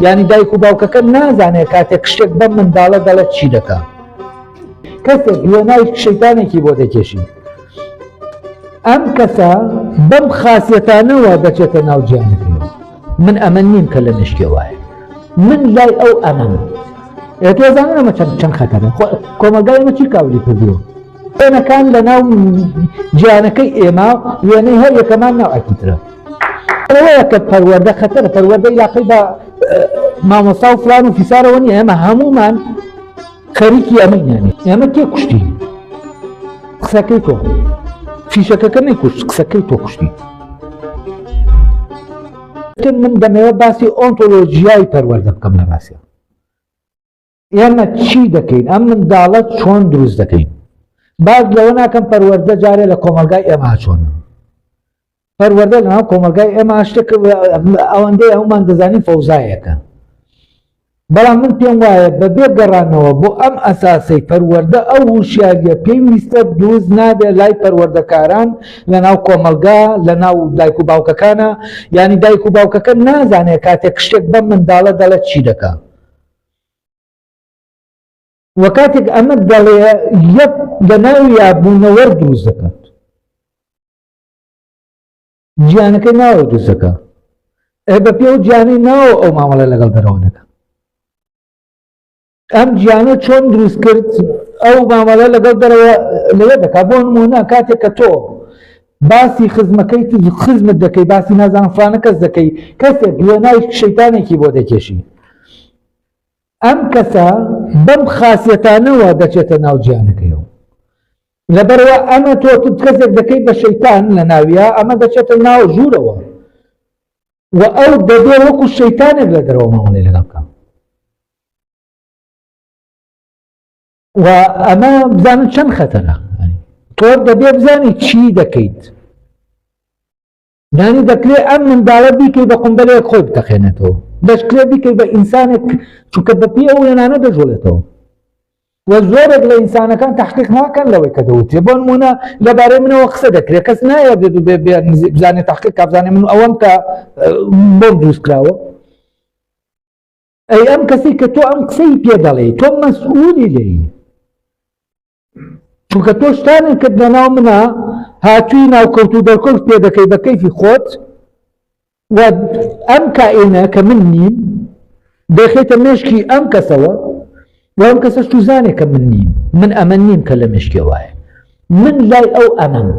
یعنی دایک و باوکەکە نازانێت کاتێک شتێک بەم منداڵە دەڵێت چی دەکات. کەسێک وێنای شەیتانێکی بۆ دەکێشی، ئەم کەسە بەم خاسیەتانەوە دەچێتە ناو گیانەکەیەوە. من ئەمە نیم کە لە مشکێ وایە، من لای ئەو ئەمەم. تۆزانن ئەمە چەند خەتەرە. کۆمەلگای ئێمە چی کاوری کردووە؟ وێنەکان لە ناو گیانەکەی ئێمە وێنەی هەر یەکەمان ناوعەکی ترە. ئەوەیە کە پەروەردە خەتەرە، پەروەردە عیلاقەی بە مامۆستا و فلان و فیسارەوە نییە، ئێمە هەمومان خەریکی ئەمەینانی. ئێمە کێ کوشتی؟ قسەکەی تۆ. فیشەکەکە نەیکوشت، قسەکەی تۆ کوشتی. من دەمەوێت باسی ئۆنتۆلۆژیای پەروەردە بکەم لە باسیە. ئێمە چی دەکەین؟ ئەم منداڵە چۆن دروست دەکەین؟ باز لەوە ناکەم پەروەردە جارێ لە کۆمەلگای ئێمە چۆنە. پەروەردە لەناو کۆمەلگای ئێمە شتێک ئەوەندەی هەمومان دەزانین فەوزایەکە. بەڵام من پێم وایە بەبێ گەڕانەوە بۆ ئەم ئەساسەی پەروەردە ئەو هوشیاریە پێویستە دروست نابێت لای پەروەردەکاران لە ناو کۆمەلگا، لە ناو دایک و باوکەکانە. یعنی دایک و باوکەکە نازانێت کاتێک شتێک بەم منداڵە دەڵێت چی دەکات. وە کاتێک ئەمە دەڵێ یەک لە ناوی یابوونەوە دروست دەکات، گیانەکەی ناوە دروست دەکات. بە پێ و گیانەی ناوە ئەو مامەڵە لەگەڵ دەرەوە دەکات. ئەم گیانە چۆن دروست کرد ئەو مامەڵە لەگەڵ دەرەوە لەوێ دەکات. بۆ نمونە کاتێک کە تۆ باسی خزمەکەی خزمت دەکەی، باسی نازانم فلانە کەس دەکەی، کەسێک وێنای شەیتانێکی بۆ دەکێشی، ئەم کەسە بەم خاسیەتانەوە دەچێتە ناو گیانەکەیەوە. لەبەرەوە ئەمە تۆ کەسێک دەکەی بە شەیتان لە ناویە، ئەمە دەچێتە ناو ژوورەوە و ئەو دەبێ وەکو شەیتانێک لە دەرەوە مامەڵەی لەگەڵ بکات. و ئەمە بزانن چەند خەتەرە. تۆ دەبێ بزانی چی دەکەیت. نانی دەکرێت ئەم منداڵە بیکەی بە قومبەلەیەک خۆی بتەخێنێتەوە، دەشکرێت بیکەی بە ئینسانێک چونکە بەپێ ئەو وێنانە دەژۆڵێتەوە. و زۆرێک لە ئینسانەکان تەحقیق ناکەن لەوەی کە دەوتێ. بۆ نمونە لەبارەی منەوە قسە دەکرێت، کەس نایە بزانێت تەحقیق کا بزانێ من ئەوەم کە بۆم دروست کراوە. ئەی ئەم کەسی کە تۆ ئەم قسەی پێ دەڵێ تۆ مەسئوولی لێی، چونکە تۆ شتانێک کرد لەناو منە هاتووی ناوکەوت و دەرکەوت پێ دەکەی بە کەیفی خۆت و ئەم کائینە کە من نیم دەخێتە مێشکی ئەم کەسەوە و ئەم کەسەش توزانێ کە من نیم. من ئەمە نیم کە لە مێشکێ وایە، من لای ئەو ئەمەم.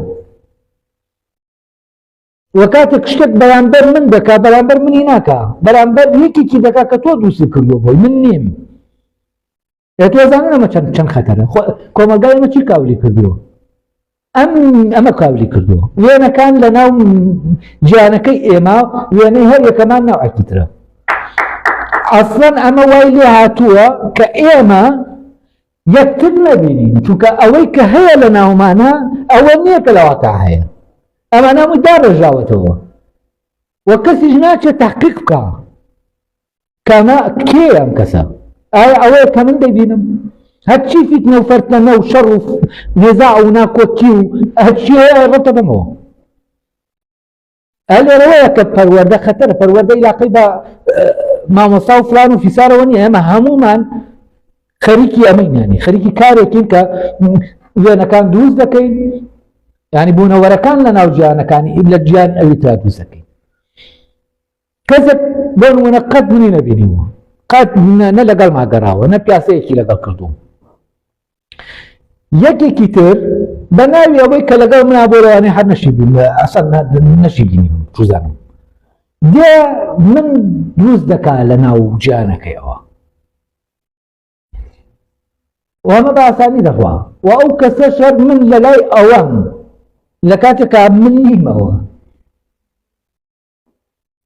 و کاتێک شتێک بەرامبەر من دەکا بەرامبەر منی ناکا، بەرامبەر یەکێکی دەکا کە تۆ دروستی کردووە بۆی، من نیم. تۆزانن ئەمە چەند خەتەرە. کۆمەلگای ئێمە چی کاولی کردووە؟ ئەمە کاولی کردووە. وێنەکان لە ناو گیانەکەی ئێمە وێنەی هەر یەکەمان ناوعەکی ترە. ئەسڵەن ئەمە وای لێ هاتووە کە ئێمە یەکتر نەبینین، چونکە ئەوەی کە هەیە لە ناومانە ئەوە نییە کە لەواتە هەیە. ئەمانە هەمووی داڕێژاوەتەوە و کەسیش ناچێت تەحقیق بکە کەمە کێیە ئەم کەسە. ئایا ئەوەیە کە من دەبینم؟ هەرچی فیتنە و فەرتەنە و شەڕ و نێزاع و ناکۆکی و هەرچی هەیە ڕەتە بمەوە. لێرەوەیە کە پەروەردە خەتەرە. پەروەردە عیلاقەی بە مامۆستا و فلان و فیسارەوە نییە، ئێمە هەمومان خەریکی ئەمەینانی، خەریکی کارێکین کە وێنەکان دروست دەکەین، یعنی بوونەوەرەکان لە ناو گیانەکانی لە گیان ئەوی تا دروست دەکەین. کەسێک بۆ نمونە قەت منی نەبینیوە، قەت نە لەگەڵ ماگەڕاوە، نە پیاسەیەکی لەگەڵ کردووم. یەکێکی تر بە ناوی ئەوەی کە لەگەڵ منە بۆ ڕەوانەی هەر ئەسەن نەشی بینیم توزانم، دێ من دروست دەکا لە ناو گیانەکەیەوە. و ئەمە بە ئاسانی دەخوا و ئەو کەسە شەر من لە لای ئەوەم لە کاتێکا من نیمەوە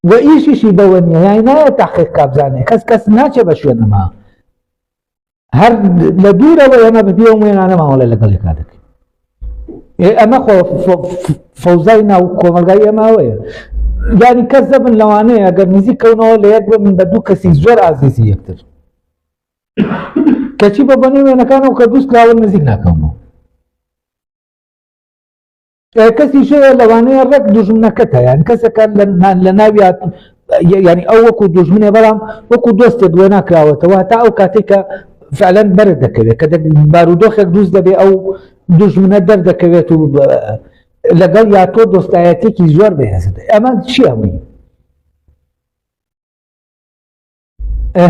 و ئیشیشی بەوە نییە، یانی نایە تەحقیق کا بزانێ. کەس ناچێ بە شوێنەما، هەر لە دوورەوە ئێمە بەبێ ئەو وێنانە ماوەڵێ لەگەڵ یەکا دەکەین. ئەمە خۆ فەوزای ناو کۆمەلگای ئێمەوەیە. یانی کەس دەبن لەوانەیە ئەگەر نزیک کەونەوە لە یەک بن بە دوو کەسی زۆر ئازیزی یەکتر، کەچی بە بەنێ وێنەکانەوە کە دروست کراون نزیک ناکەونەوە. کەسی شەیە لەوانەیە ڕێک دوژمنەکەت هەیە، یان کەسێکە لە ناوی يعني ئەو وەکو دوژمنێ بەڵام وەکو دۆستێک دوێ ناکراوەتەوە تا ئەو کاتێک کە فعلەن بەرز دەکەوێت کە بارودۆخێک دروست دەبێ ئەو دوژمنە دەردەکەوێت و لەگەڵ یا تۆ دۆستایەتێکی زۆر بەهێزت ئەمە چی هەمووی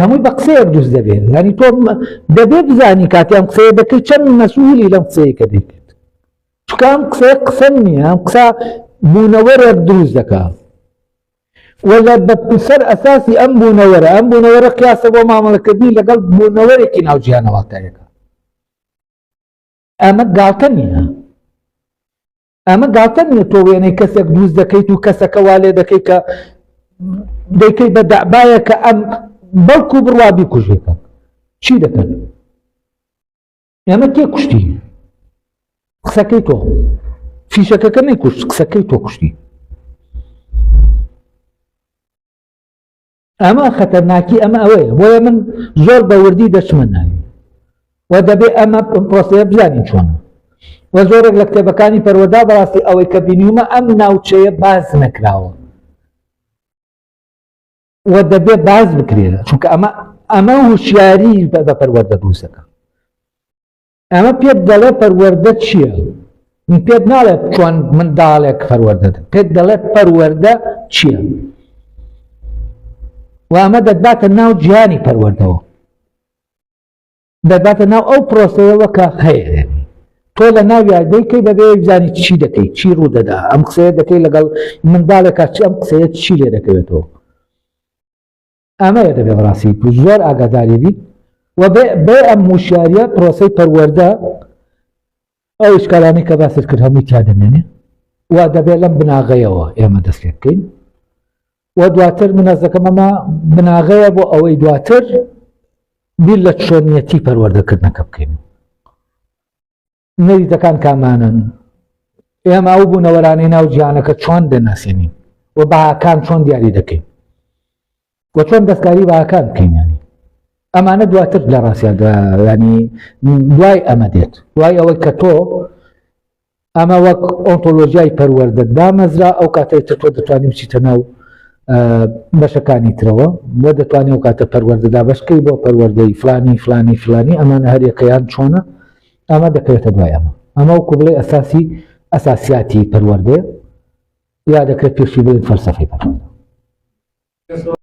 هەمووی بە قسەیەک دروست دەبێت ینی تۆ دەبێ بزانی کاتی ئەم قسەیە دەکەی چەند مەسئولی لەم قسەیەکە دەکەیت چونکە ئەم قسەیە قسە نییە ئەم قسە بوونەوەرێک دروست دەکات ولا بسەر ئەساسی ئەم بوونەوەرە قیاسە بۆ مامەڵەکردنی لەگەڵ بوونەوەرێکی ناوجیانەوەتایەکە ئەمە گاڵتە نییە ئەمە گاڵتە نییە تۆ وێنەی کەسێک دروست دەکەیت و کەسەکە وا لێ دەکەیت کە دەیکەی بە دەعبایە کە ئەم بەڵکو بڕوا بیکوژێتە چی دەکەن ئێمە کێ کوشتی قسەکەی تۆ فیشەکەکە نەیکوشت قسەکەی تۆ کوشتی ئەمە خەتەرناکی ئەمە ئەوەیە بۆیە من زۆر بە وردی دەچمە ناوی و دەبێ ئەمە پرۆسەیە بزانین چۆنە و زۆرێک لە کتێبەکانی پەروەردا بەڕاستی ئەوەی کە بینیومە ئەم ناوچەیە باز نەکراوە و دەبێ باز بکرێت چونکە ئەمە وشیاری بە پەروەردە دروستەکە ئەمە پێت دەڵێ پەروەردە چییە من پێت ناڵێت چۆن منداڵێک پەروەردە پێت دەڵێت پەروەردە چییە و ئەمە دەدباتە ناو جیهانی پەروەردەوە دەدباتە ناو ئەو پرۆسەیەوە کە هەیە تۆ لە ناوی دەیکەی بەبێ بزانی چی دەکەی چی ڕوو دەدا ئەم قسەیە دەکەی لەگەڵ منداڵێکە ئەم قسەیە چی لێ دەکەوێتەوە ئەمەیە دەبێ بەڕاستی زۆر ئاگاداری بیت و بێ ئەم وشیاریە پرۆسەی پەروەردە ئەو ئیشکالانەی کە باست کرد هەمووی تیا دەمێنێ و دەبێت لەم بناغەیەوە ئێمە دەست پێ بکەین و دواتر من ئەس دەکەم ئەمە بناغەیە بۆ ئەوەی دواتر بیر لە چۆنیەتی پەروەردەکردنەکە بکەین نەریتەکان کامانن ئێمە ئەو بوونەوەرانەی ناو جیهانەکە چۆن دەناسێنین و بەهاکان چۆن دیاری دەکەین و چۆن دەستکاری بەهاکان بکەین ینی ئەمانە دواتر لە ڕاستیاندا ینی دوای ئەمە دێت دوای ئەوەی کە تۆ ئەمە وەک ئۆنتۆلۆژیای پەروەردە دامەزرا ئەو کاتێتە تۆ دەتوانانی بچیتە ناو بەشەکانی ترەوە بۆ دەتوانێت ئەو کاتە پەروەردەدا بەشکەی بۆ پەروەردەی فلانی ئەمانە هەریەکەیان چۆنە ئەمە دەکەوێتە دوای ئەمە وەکو بڵێ ئەساسیاتی پەروەردەیە یا دەکرێت پێشی بڵێن فەلسەفەی پەروەردە